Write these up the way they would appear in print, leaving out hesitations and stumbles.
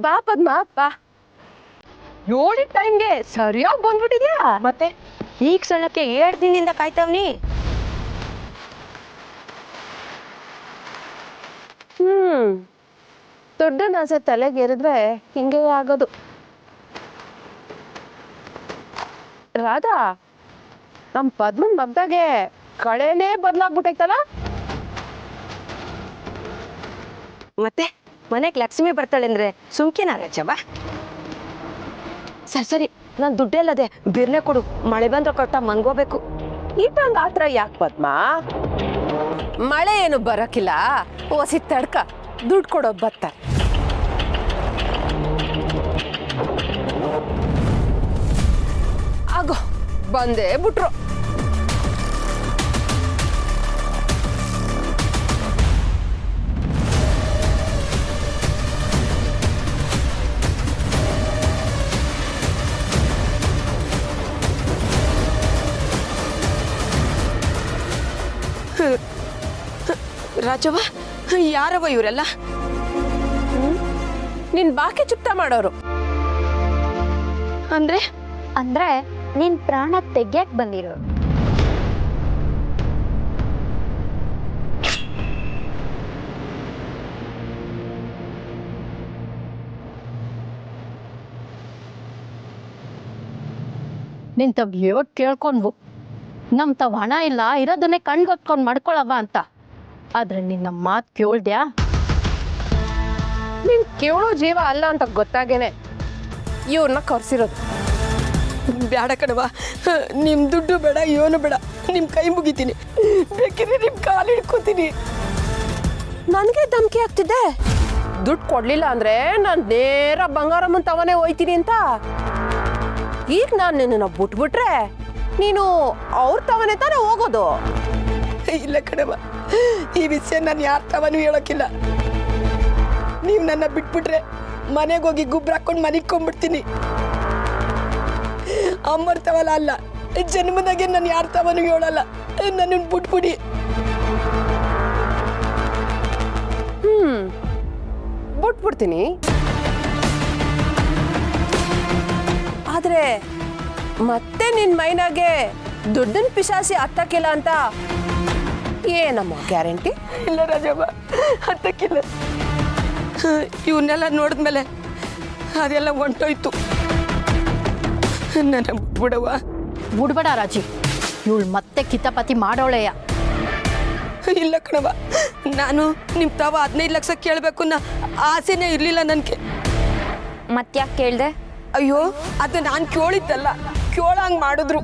ಬಾ ಪದ್ಮ ಬಾ. 7 ಟೈಮ್ಗೆ ಸರಿಯಾಗಿ ಬಂದ್ಬಿಟ್ಟಿದ್ಯಾ. ಮತ್ತೆ ಈಗ ಸಣ್ಣಕ್ಕೆ 7 ದಿನದಿಂದ ಕಾಯ್ತಾವ್ನಿ. ದೊಡ್ಡನ ಆಸೆ ತಲೆಗೇರಿದ್ರೆ ಹಿಂಗೆ ಆಗೋದು. ರಾಧಾ, ನಮ್ ಪದ್ಮನ್ ಮಗ್ದಾಗೆ ಕಳೆನೇ ಬದಲಾಗ್ಬಿಟ್ಟೈತಲ್ಲ. ಮತ್ತೆ ಮನೆಗೆ ಲಕ್ಷ್ಮಿ ಬರ್ತಾಳೆ ಅಂದ್ರೆ ಸುಮ್ಕಿನ ರಾಜವ್ವ. ಸರಿ ನಾನು ದುಡ್ಡೆಲ್ಲದೆ ಬಿರ್ನೆ ಕೊಡು, ಮಳೆ ಬಂದ್ರೆ ಕೊಟ್ಟ ಮನ್ಗೋಬೇಕು. ಇಟ್ಟಂಗ ಆತ್ರ ಯಾಕೆ ಪದ್ಮ? ಮಳೆ ಏನು ಬರಕಿಲ್ಲ, ಓಸಿ ತಡ್ಕ ದುಡ್ಡು ಕೊಡೋ ಬರ್ತಾರೆ. ಆಗೋ ಬಂದೇ ಬಿಟ್ರು. ರಾಜವ್ವ, ಯಾರವ ಇವರೆಲ್ಲ? ನಿನ್ ಬಾಕಿ ಚುಕ್ತ ಮಾಡೋರು. ಅಂದ್ರೆ ನಿನ್ ಪ್ರಾಣ ತೆಗ್ಯಾಕ್ ಬಂದಿರೋ. ನಿನ್ ತವ್ ಹೇಳೋದ್ ಕೇಳ್ಕೊಂಡ್ವು. ನಮ್ ತವ್ ಹಣ ಇಲ್ಲ, ಇರೋದನ್ನೇ ಕಣ್ಗೊತ್ಕೊಂಡ್ ಮಾಡ್ಕೊಳವ ಅಂತ. ಆದ್ರೆ ನಿನ್ನ ಮಾತ್ ಕೇಳ್ದ್ಯಾ? ನಿನ್ ಕೇಳೋ ಜೀವ ಅಲ್ಲ ಅಂತ ಗೊತ್ತಾಗೇನೆ ಇವ್ರನ್ನ ಕರ್ಸಿರೋದು. ಬೇಡ ಕಣವ, ನಿಮ್ ದುಡ್ಡು ಬೇಡ, ಏನು ಬೇಡ, ನಿಮ್ ಕೈ ಮುಗಿತೀನಿ, ಬೇಕಿದ್ರೆ ನಿಮ್ ಕಾಲು ಹಿಡ್ಕೋತೀನಿ. ನನಗೆ ಧಮಕಿ ಆಗ್ತಿದ್ದೆ. ದುಡ್ಡು ಕೊಡ್ಲಿಲ್ಲ ಅಂದ್ರೆ ನಾನು ನೇರ ಬಂಗಾರಮ್ಮನ್ ತವನೇ ಹೋಯ್ತೀನಿ ಅಂತ. ಈಗ ನಾನು ನಿನ್ನ ಬಿಟ್ಬಿಟ್ರೆ ನೀನು ಅವ್ರ ತವನೇ ತಾನೇ ಹೋಗೋದು. ಇಲ್ಲ ಕಣವ, ಈ ವಿಷಯ ನಾನು ಯಾರ ತವನೂ ಹೇಳೋಕಿಲ್ಲ. ನೀವು ನನ್ನ ಬಿಟ್ಬಿಟ್ರೆ ಮನೆಗೆ ಹೋಗಿ ಗುಬ್ರ ಹಾಕೊಂಡು ಮನಿಕೊಂಡ್ಬಿಡ್ತೀನಿ. ಅಮ್ಮರ್ತವಲ್ಲ ಅಲ್ಲ, ಜನ್ಮದಾಗೆ ನಾನು ಯಾರ ತವನೂ ಹೇಳಲ್ಲ. ನನ್ನನ್ನು ಬಿಟ್ಬಿಡಿ. ಬಿಟ್ಬಿಡ್ತೀನಿ. ಆದ್ರೆ ಮತ್ತೆ ನಿನ್ ಮೈನಾಗೆ ದುಡ್ಡನ್ ಪಿಶಾಸಿ ಹತ್ತಕ್ಕಿಲ್ಲ ಅಂತ ಏನಮ್ಮ ಗ್ಯಾರಂಟಿ? ಇಲ್ಲ ರಾಜವ್ವ, ಹತ್ತಕ್ಕಿಲ್ಲ. ಇವನ್ನೆಲ್ಲ ನೋಡಿದ್ಮೇಲೆ ಅದೆಲ್ಲ ಹೊಂಟೋಯ್ತು. ನನ್ನ ಬಿಡವ. ಬಿಡ್ಬೇಡ ರಾಜಿ, ಇವಳು ಮತ್ತೆ ಕಿತಾಪತಿ ಮಾಡೋಳೆಯ. ಇಲ್ಲ ಕಣವ, ನಾನು ನಿಮ್ಮ ತಾವ 15 ಲಕ್ಷ ಕೇಳಬೇಕು ಅನ್ನೋ ಆಸೆನೇ ಇರಲಿಲ್ಲ ನನಗೆ. ಮತ್ತ್ಯಾಕೆ ಕೇಳ್ದೆ? ಅಯ್ಯೋ, ಅದು ನಾನು ಕೇಳಿದ್ದಲ್ಲ, ಕೇಳಂಗೆ ಮಾಡಿದ್ರು.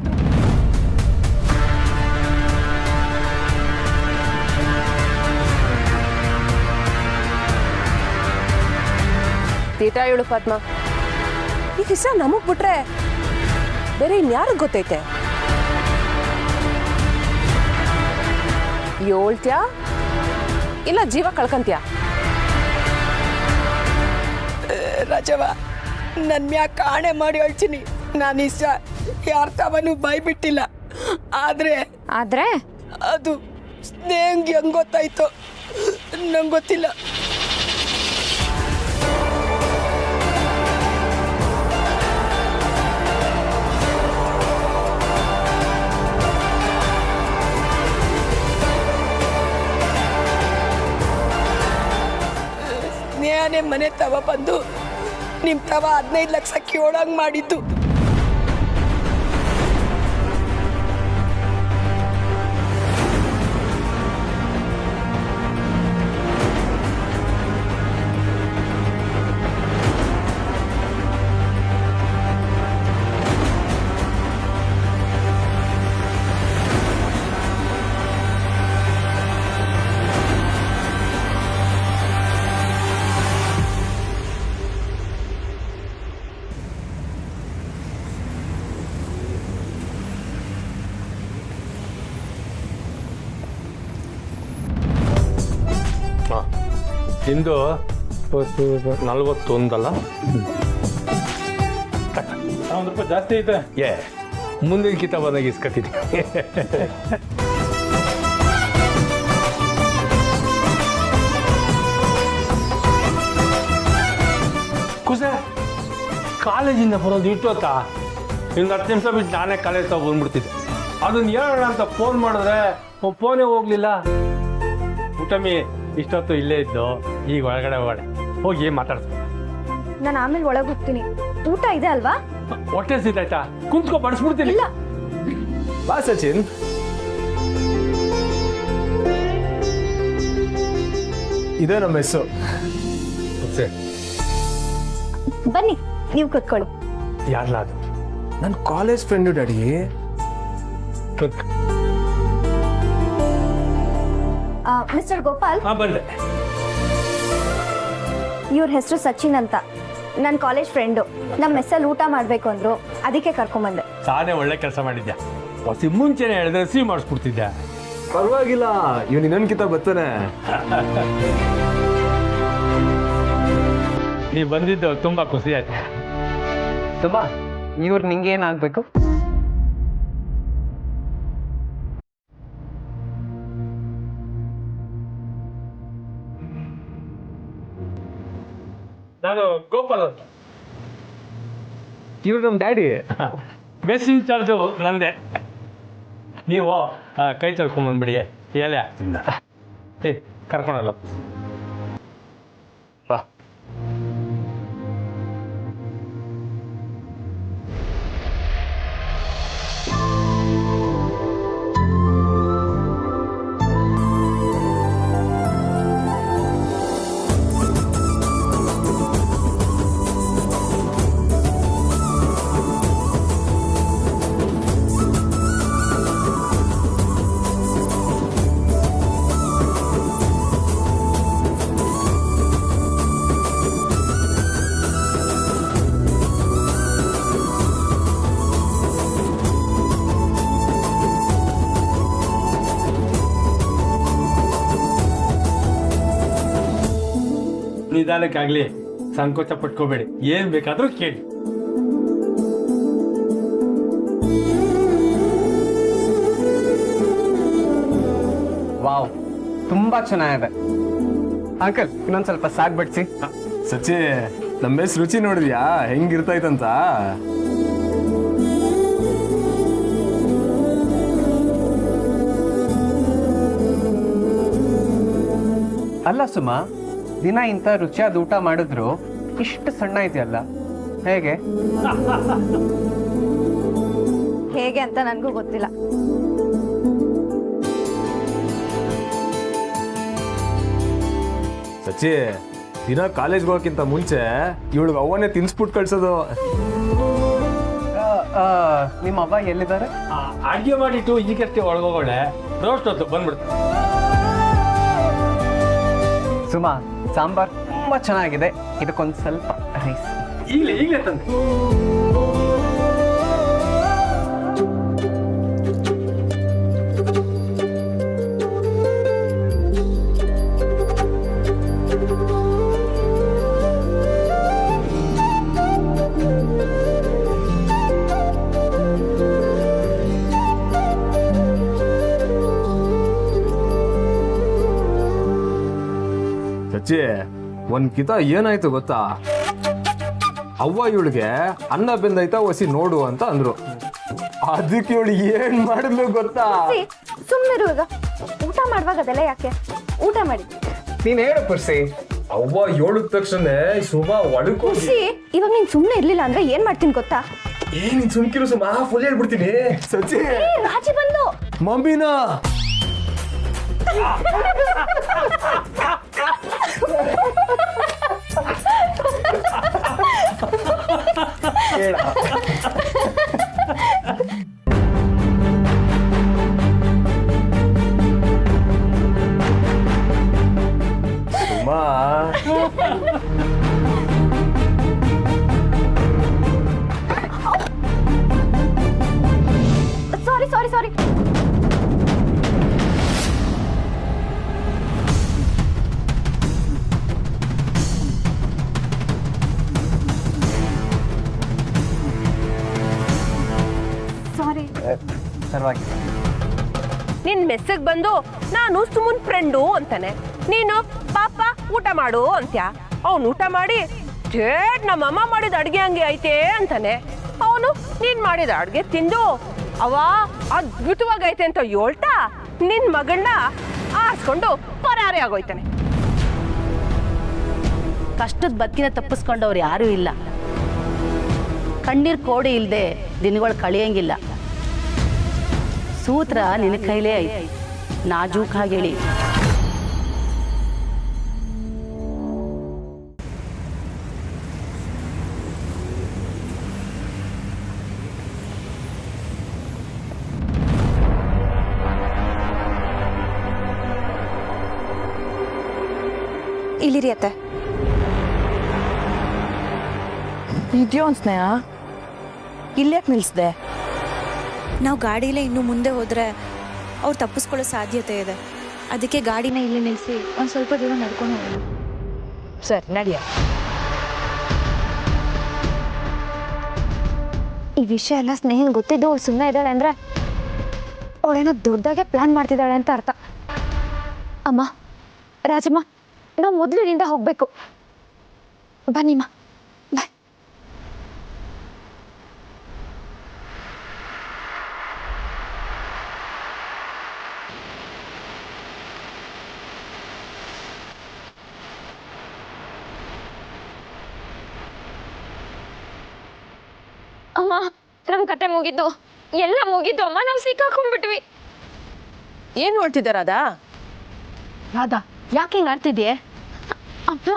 ತೀಟ ಹೇಳು ಪದ್ಮ. ಈ ಕಿಸ ನಮಗ್ ಬಿಟ್ರೆ ಬೇರೆ ಇನ್ಯಾರಿಗೆ ಗೊತ್ತೈತೆ? ಹೇಳ್ತ್ಯಾ ಇಲ್ಲ ಜೀವ ಕಳ್ಕಂತ್ಯಾ? ರಾಜವ್ವ, ನನ್ನ ಮ್ಯಾಕ ಕಾಣೆ ಮಾಡಿ ಹೇಳ್ತೀನಿ, ನಾನು ಇಷ್ಟ ಯಾರ ತಾವನು ಬಾಯ್ಬಿಟ್ಟಿಲ್ಲ. ಆದ್ರೆ ಅದು ಸ್ನೇಹಂಗೆ ಹೆಂಗ್ ಗೊತ್ತಾಯ್ತು ನಂಗೆ ಗೊತ್ತಿಲ್ಲ. ಸ್ನೇಹನೇ ಮನೆ ತವ ಬಂದು ನಿಮ್ಮ ತವ 15 ಲಕ್ಷ ಕೇಳಂಗೆ ಮಾಡಿದ್ದು. ಇಂದು 41 ಅಲ್ಲ? ₹1 ಜಾಸ್ತಿ ಐತೆ. ಮುಂದಿನ ಕಿತ ಬಂದಾಗ ಇಸ್ಕತ್ತಿದ್ದೆ. ಕಾಲೇಜಿಂದ ಬರೋದು ಇಟ್ಟೋತಾ ಇನ್ನು 10 ನಿಮಿಷ ಬಿಟ್ಟು ನಾನೇ ಕಾಲೇಜ್ ತಗೊ ಬಂದ್ಬಿಡ್ತಿದ್ದೆ. ಅದನ್ನ ಹೇಳೋಣ ಅಂತ ಫೋನ್ ಮಾಡಿದ್ರೆ ಫೋನೇ ಹೋಗ್ಲಿಲ್ಲ. ಊಟಮಿ ಇಷ್ಟೊತ್ತು ಇಲ್ಲೇ ಇದ್ದು ಈಗ ಒಳಗಡೆ ಹೋಗಿ ಮಾತಾಡ್ತೀನಿ. ನಾನು ಆಮೇಲೆ ಒಳಗೆ ಹೋಗ್ತೀನಿ. ಊಟ ಇದೆ ಅಲ್ವಾ? ಹೊಟ್ಟೆ ಸಿದ್ದಾಯ್ತಾ? ಕುಂತ್ಕೊ ಬಡಿಸ್ಬಿಡ್ತೀನಿ. ಇಲ್ಲ. ಬಾ ಸಚಿನ್. ಇದೇ ನಮ್ಮ ಮೆಸ್ಸು. ಬನ್ನಿ, ನೀವು ಕೂತ್ಕೊಳ್ಳಿ. ಯಾರಲ್ಲ ಅದು? ನನ್ನ college friend daddy. Mister Gopal, ಹಾಂ ಬಂದೆ. ಇವ್ರ ಹೆಸರು ಸಚಿನ್ ಅಂತ, ನನ್ನ ಕಾಲೇಜ್ ಫ್ರೆಂಡು. ನಮ್ಮ ಮೆಸ್ಸಲ್ಲಿ ಊಟ ಮಾಡಬೇಕು ಅಂದರು, ಅದಕ್ಕೆ ಕರ್ಕೊಂಬಂದೆ. ಸಾನೇ ಒಳ್ಳೆ ಕೆಲಸ ಮಾಡಿದ್ದೆ. ಹೊಸಿ ಮುಂಚೆನೆ ಹೇಳಿದ್ರೆ ರಿಸೀವ್ ಮಾಡಿಸ್ಬಿಡ್ತಿದ್ದೆ. ಪರವಾಗಿಲ್ಲ, ಇವ್ನು ಇನ್ನೊಂದ್ಕಿಂತ ಬರ್ತಾನೆ. ನೀವು ಬಂದಿದ್ದು ತುಂಬ ಖುಷಿ ಆಯ್ತು. ಸುಮಾ, ಇವ್ರು ನಿಂಗೇನಾಗಬೇಕು? ನಾನು ಗೋಪಾಲ್ ಅಂತ. ಇವ್ರು ನಮ್ಮ ಡ್ಯಾಡಿ. ಮೆಸ್ ಇನ್ಚಾರ್ಜು ನಂದೆ. ನೀವು ಕೈ ತೊಳ್ಕೊಂಬಂದ್ಬಿಡಿ, ಎಲೆ ಆಗ್ತಿಂದ. ಕರ್ಕೊಂಡಲ್ಲ ಬಾ. ನಿಧಾನಕ್ಕಾಗ್ಲಿ, ಸಂಕೋಚ ಪಟ್ಕೋಬೇಡಿ, ಏನ್ ಬೇಕಾದ್ರೂ ಕೇಳಿ. ವಾವ್, ತುಂಬಾ ಚೆನ್ನಾಗಿದೆ. ಅಂಕಲ್, ಇನ್ನೊಂದು ಸ್ವಲ್ಪ ಸಾಕ್ ಬಡ್ಸಿ. ಸಚಿ, ನಮ್ಮ ಮೆಸ್ ರುಚಿ ನೋಡಿದ್ಯಾ ಹೆಂಗಿರ್ತೈತಂತ? ಅಲ್ಲ ಸುಮಾ, ದಿನ ಇಂಥ ರುಚಿಯಾದ ಊಟ ಮಾಡಿದ್ರು ಇಷ್ಟು ಸಣ್ಣ ಇದೆಯಲ್ಲ, ಹೇಗೆ? ಹೇಗೆ ಅಂತ ನನಗೂ ಗೊತ್ತಿಲ್ಲ. ಸಚಿ, ದಿನ ಕಾಲೇಜ್ಗೆ ಹೋಗೋಕ್ಕಿಂತ ಮುಂಚೆ ಇವಳಿಗೆ ಅವನ್ನೇ ತಿನ್ಸ್ಬಿಟ್ಟು ಕಳ್ಸೋದು. ನಿಮ್ಮ ಅವ್ವ ಎಲ್ಲಿದ್ದಾರೆ? ಅಡುಗೆ ಮಾಡಿಟ್ಟು ಈಗಷ್ಟೇ ಒಳಗೋಗೋಳೆ, ರೋಸ್ಟ್ ಹೊತ್ತು ಬಂದ್ಬಿಡ್ತು. ಸುಮಾ, ಸಾಂಬಾರ್ ತುಂಬಾ ಚೆನ್ನಾಗಿದೆ, ಇದಕ್ಕೊಂದು ಸ್ವಲ್ಪ ರೈಸ್. ಈಗಲೇ ತಂದೆ. ಸಚ್ಚಿ, ಒಂದ್ ಕಿತ ಏನಾಯ್ತು ಗೊತ್ತಾ? ಅವ್ವ ಇವಳಿಗೆ ಅನ್ನ ಬೆಂದೈತಾ ಒಸಿ ನೋಡು ಅಂತ ಅಂದ್ರು. ಅದಕ್ಕೆ ಇವಳು ಏನ್ ಮಾಡಿದ್ಲು ಗೊತ್ತಾ? ಸುಮ್ಮನಿರುವಾಗ ಊಟ ಮಾಡುವಾಗ ಅದೆಲ್ಲ ಯಾಕೆ? ಊಟ ಮಾಡಿ. ನೀನ್ ಹೇಳು ಪುರ್ಸಿ. ಅವ್ವ ಹೇಳಿದ ತಕ್ಷಣ ಸುಮಾ ಒಳಗೋಗಿ, ಇವಾಗ ನೀನ್ ಸುಮ್ಮನೆ ಇರ್ಲಿಲ್ಲ ಅಂದ್ರೆ ಏನ್ ಮಾಡ್ತೀನಿ ಗೊತ್ತಾ? ನೀನ್ ಸುಮ್ಕಿರು ಸುಮಾ, ಫುಲ್ ಹೇಳ್ಬಿಡ್ತೀನಿ. ಸಚ್ಚಿ, ರಾಜಿ ಬಂದು ಮಮ್ಮಿನಾ ಸುಮಾ, ಸಾರಿ. ಪರವಾಗಿಲ್ಲ. ನಿನ್ ಮೆಸ್ಸಿಗೆ ಬಂದು ನಾನು ಸುಮನ್ ಫ್ರೆಂಡು ಅಂತಾನೆ, ನೀನು ಪಾಪ ಊಟ ಮಾಡು ಅಂತ್ಯ. ಅವ್ನು ಊಟ ಮಾಡಿ ಥೇಟ್ ನಮ್ಮಮ್ಮ ಮಾಡಿದ ಅಡುಗೆ ಹಂಗೆ ಐತೆ ಅಂತಾನೆ. ಅವನು ನೀನು ಮಾಡಿದ ಅಡುಗೆ ತಿಂದು ಅವ ಅದ್ಭುತವಾಗೈತೆ ಅಂತ ಹೇಳ್ತಾ ನಿನ್ನ ಮಗಳನ್ನ ಆರಿಸ್ಕೊಂಡು ಪರಾರಿ ಆಗೋಯ್ತಾನೆ. ಕಷ್ಟದ ಬದುಕಿನ ತಪ್ಪಿಸ್ಕೊಂಡವ್ರು ಯಾರೂ ಇಲ್ಲ. ಕಣ್ಣೀರು ಕೋಡಿ ಇಲ್ಲದೆ ದಿನಗಳು ಕಳಿಯಂಗಿಲ್ಲ. ಸೂತ್ರ ನಿನ್ನ ಕೈಲೇ ಐತಿ, ನಾಜೂಕಾಗಿ ಹೇಳಿ. ಇಲ್ಲಿರಿ ಅತ್ತೆ. ಇದೆಯೋ ಸ್ನೇಹ, ಇಲ್ಯಾಕೆ ನಿಲ್ಲಿಸ್ದೆ? ನಾವು ಗಾಡಿಲೇ ಇನ್ನು ಮುಂದೆ ಹೋದರೆ ಅವ್ರು ತಪ್ಪಿಸ್ಕೊಳ್ಳೋ ಸಾಧ್ಯತೆ ಇದೆ. ಅದಕ್ಕೆ ಗಾಡಿನ ಇಲ್ಲಿ ನಿಲ್ಲಿಸಿ ಒಂದು ಸ್ವಲ್ಪ ದೂರ ನಡ್ಕೊಂಡು ಹೋಗೋಣ. ಸರಿ ನಡಿಯ. ಈ ವಿಷಯ ಎಲ್ಲ ಸ್ನೇಹಿನ್ ಗೊತ್ತಿದ್ದು ಅವಳು ಸುಮ್ಮನೆ ಇದ್ದಾಳೆ ಅಂದರೆ ಅವಳೇನೋ ದೊಡ್ಡದಾಗೆ ಪ್ಲಾನ್ ಮಾಡ್ತಿದ್ದಾಳೆ ಅಂತ ಅರ್ಥ. ಅಮ್ಮ, ರಾಜಮ್ಮ, ನಾವು ಮೊದಲು ಇಲ್ಲಿಂದ ಹೋಗಬೇಕು. ಬನ್ನಿಮ್ಮ, ಬಾಯ್. ಅಮ್ಮ, ನಮ್ಮ ಕತೆ ಮುಗಿದ್ದು, ಎಲ್ಲ ಮುಗಿದ್ದು ಅಮ್ಮ. ನಾವು ಸಿಕ್ಕಾಕೊಂಡ್ಬಿಟ್ವಿ. ಏನು ಹೇಳ್ತಿದ್ದಾರದ? ರಾಧಾ, ಯಾಕೆ ಹಿಂಗೆ ಆಡ್ತಿದ್ಯೆ? ಅಮ್ಮ,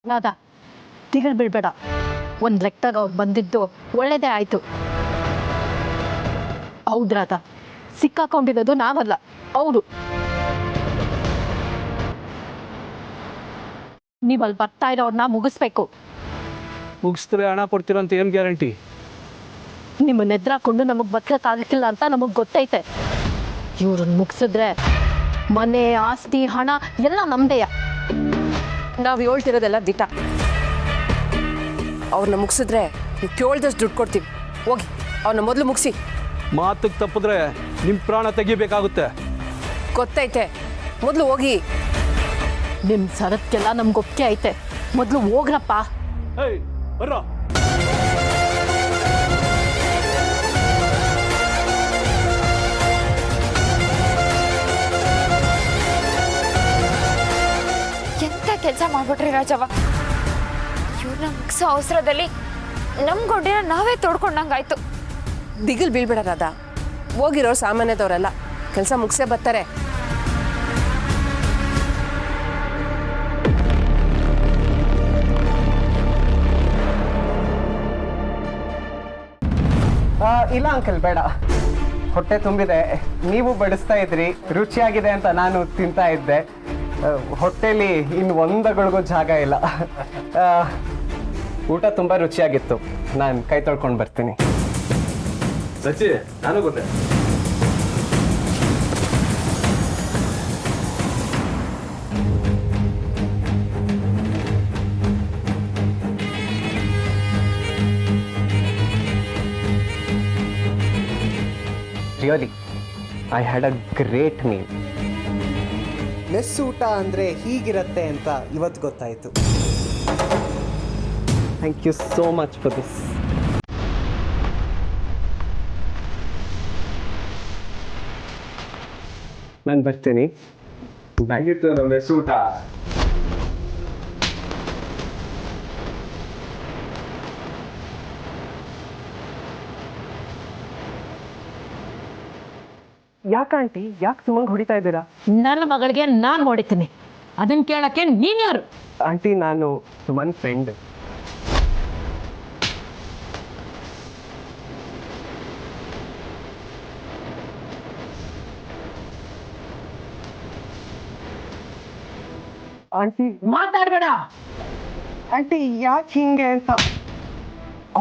ರಾಧಾ, ದಿಗಲ್ ಬಿಡ್ಬೇಡ. ಒಂದು ಲೆಕ್ಕದಾಗ ಅವ್ರು ಬಂದಿದ್ದು ಒಳ್ಳೇದೇ ಆಯ್ತು. ಹೌದು ರಾಧಾ, ಸಿಕ್ಕಾಕೊಂಡಿರೋದು ನಾವಲ್ಲ, ಅವರು. ನೀವಲ್ಲಿ ಬರ್ತಾ ಇರೋರ್ನ ಮುಗಿಸ್ಬೇಕು. ಮುಗಿಸಿದ್ರೆ ಹಣ ಕೊಡ್ತೀರಂತ ಏನು ಗ್ಯಾರಂಟಿ? ನಿಮ್ಮನ್ನ ಎದುರಾಕೊಂಡು ನಮಗೆ ಬದುಕಕ್ಕಾಗಕ್ಕಿಲ್ಲ ಅಂತ ನಮಗೆ ಗೊತ್ತೈತೆ. ಇವ್ರನ್ನ ಮುಗಿಸಿದ್ರೆ ಮನೆ, ಆಸ್ತಿ, ಹಣ ಎಲ್ಲ ನಮ್ದೆಯ. ನಾವು ಹೇಳ್ತಿರೋದೆಲ್ಲ ದಿಟ. ಅವ್ರನ್ನ ಮುಗಿಸಿದ್ರೆ ನೀವು ಕೇಳ್ದಷ್ಟು ದುಡ್ಡು ಕೊಡ್ತೀವಿ. ಹೋಗಿ ಅವ್ರನ್ನ ಮೊದಲು ಮುಗಿಸಿ. ಮಾತಿಗೆ ತಪ್ಪಿದ್ರೆ ನಿಮ್ಮ ಪ್ರಾಣ ತೆಗಿಬೇಕಾಗುತ್ತೆ. ಗೊತ್ತೈತೆ, ಮೊದಲು ಹೋಗಿ. ನಿಮ್ಮ ಸರಕ್ಕೆಲ್ಲ ನಮ್ಗೆ ಒಪ್ಪಿಗೆ ಐತೆ, ಮೊದಲು ಹೋಗ್ರಪ್ಪ. ಏಯ್ ಬರ್ರೋ. ಎಂತ ಕೆಲಸ ಮಾಡ್ಬಿಟ್ರಿ ರಾಜವ್ವ. ಇವ್ರನ್ನ ಮುಗಿಸೋ ಅವಸರದಲ್ಲಿ ನಮ್ಮ ಗೊಡ್ಡಿನ ನಾವೇ ತೋಡ್ಕೊಂಡಂಗಾಯ್ತು. ದಿಗಿಲ್ ಬೀಳ್ಬೇಡ ರಾಧಾ. ಹೋಗಿರೋ ಸಾಮಾನ್ಯದವರೆಲ್ಲ ಕೆಲಸ ಮುಗಿಸೇ ಬರ್ತಾರೆ. ಇಲ್ಲ ಅಂಕಲ್, ಬೇಡ. ಹೊಟ್ಟೆ ತುಂಬಿದೆ. ನೀವು ಬಡಿಸ್ತಾ ಇದ್ರಿ, ರುಚಿಯಾಗಿದೆ ಅಂತ ನಾನು ತಿಂತಾ ಇದ್ದೆ. ಹೊಟ್ಟೆಲಿ ಇನ್ನು ಒಂದಗಳಿಗೂ ಜಾಗ ಇಲ್ಲ. ಊಟ ತುಂಬ ರುಚಿಯಾಗಿತ್ತು. ನಾನು ಕೈ ತೊಳ್ಕೊಂಡು ಬರ್ತೀನಿ. ಸಚ್ಚಿ, ನಾನು ಗೊತ್ತೇ. Really, I had a great meal. Mess ಊಟ ಅಂದರೆ ಹೀಗಿರುತ್ತೆ ಅಂತ ಇವತ್ತು ಗೊತ್ತಾಯಿತು. Thank you so much for this. ನಾನು ಬರ್ತೀನಿ. ಹೇಗಿತ್ತು ನಮ್ಮ ಮೆಸ್ ಊಟ? ಯಾಕೆ ಆಂಟಿ, ಯಾಕೆ ಸುಮ್ಮನೆ ಹೊಡಿತಾ ಇದ್ದೀರಾ? ನನ್ನ ಮಗಳಿಗೆ ನಾನು ಹೊಡಿತೀನಿ, ಅದನ್ನ ಕೇಳಕ್ಕೆ ನೀನ್ ಯಾರು? ಆಂಟಿ, ನಾನು ಸುಮನ್ ಫ್ರೆಂಡ್. ಆಂಟಿ ಮಾತಾಡ್ಬೇಡ. ಆಂಟಿ, ಯಾಕೆ ಹಿಂಗೆ ಅಂತ?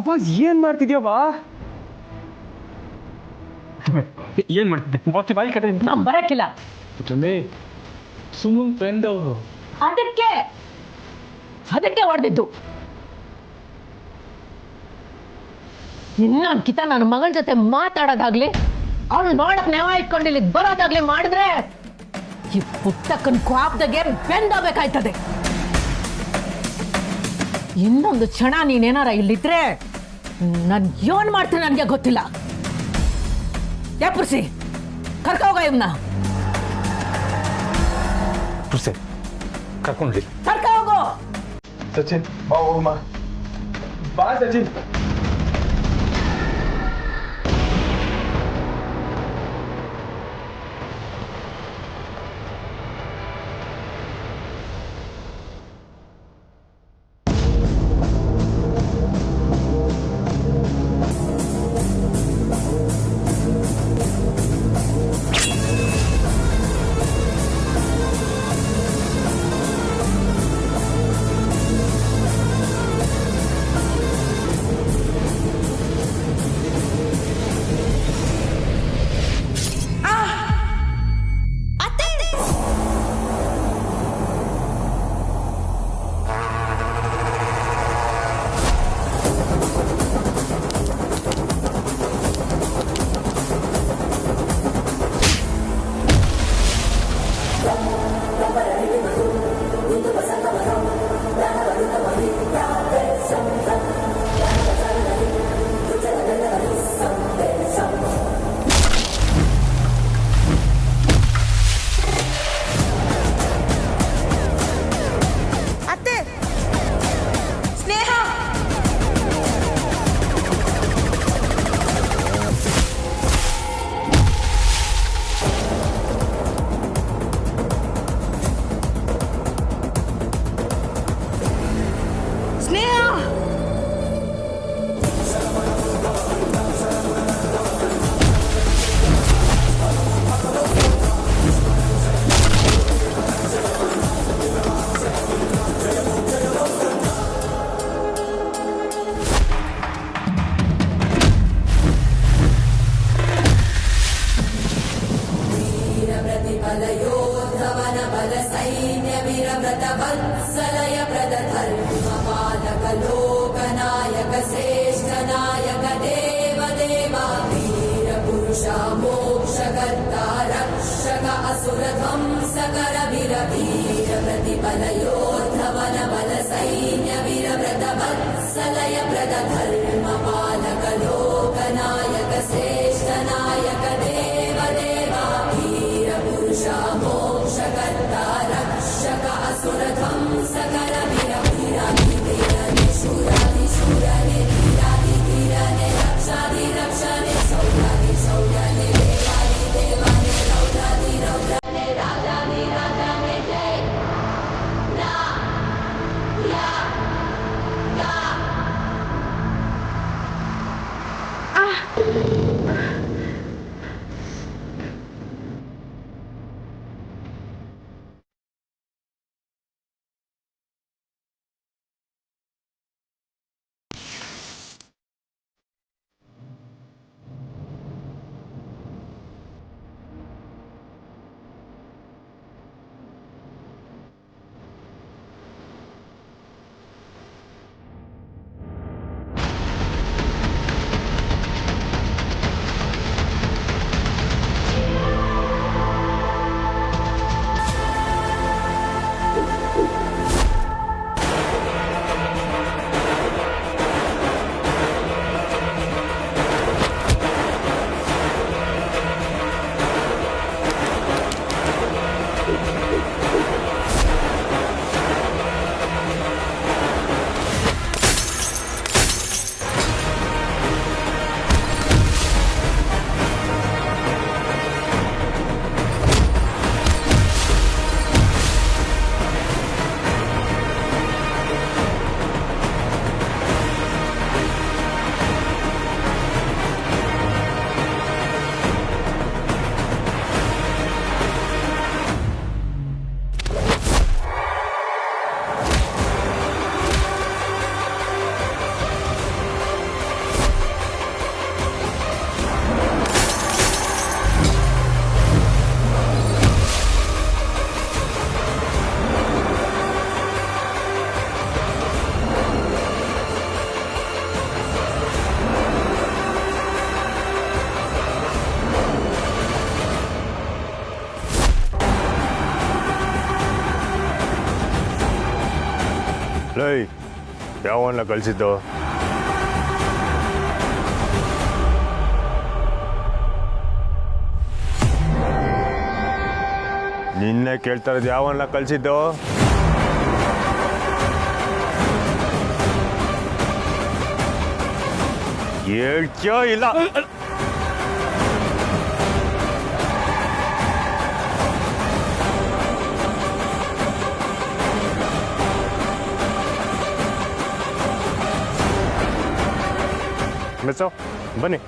ಅವಾಗ ಏನ್ ಮಾಡ್ತಿದ್ಯವ್ವ? ಏನು ಮಾಡ್ತಿದ್ದೆ ಮತ್ತೆ ಬಾಯಿ ಕಡೆ ನಾನ್ ಬರಕ್ಕಿಲ್ಲ. ಪುಟ್ಟಮ್ಮಿ ಸುಮ್ಮನೆ ಫ್ರೆಂಡ್ ಅವರು. ಅದಕ್ಕೆ ಹೊಡೆದಿದ್ದು. ಇನ್ನೊಂದ್ಕಿತ ನನ್ನ ಮಗಳ ಜೊತೆ ಮಾತಾಡೋದಾಗ್ಲಿ ಅವಳು ನೋಡಕ್ ನೆವ ಇಟ್ಕೊಂಡು ಇಲ್ಲಿ ಬರೋದಾಗ್ಲಿ ಮಾಡಿದ್ರೆ ಈ ಪುಟ್ಟಕ್ಕನ ಕ್ವಾಪ್ದಾಗೆ ಬೆಂದೋಗ್ಬೇಕಾಯ್ತದೆ. ಇನ್ನೊಂದು ಕ್ಷಣ ನೀನೇನಾರ ಇಲ್ಲಿದ್ರೆ ನಾನು ಏನ್ ಮಾಡ್ತೀನಿ ನನಗೆ ಗೊತ್ತಿಲ್ಲ. ಪುರ್ಸಿ ಕರ್ಕೋಗ ಇವನ್ನ, ಪುರ್ಸೆ ಕರ್ಕೊಂಡ್ಲಿ. ಕರ್ಕೊ ಹೋಗು. ಸಚಿನ್ ಬಾ ಹೋಗಮ್ಮ, ಬಾ ಸಚಿನ್. ಲೈ ಯಾವನ್ನ ಕಳಿಸಿದ್ದು? ನಿನ್ನೆ ಕೇಳ್ತಾ ಇರೋದು ಯಾವನ್ನ ಕಳಿಸಿದ್ದು? ಹೇಳ್ತೀಯೋ ಇಲ್ಲ? ಮೆಚ್ಚೋ ಬನ್ನಿ.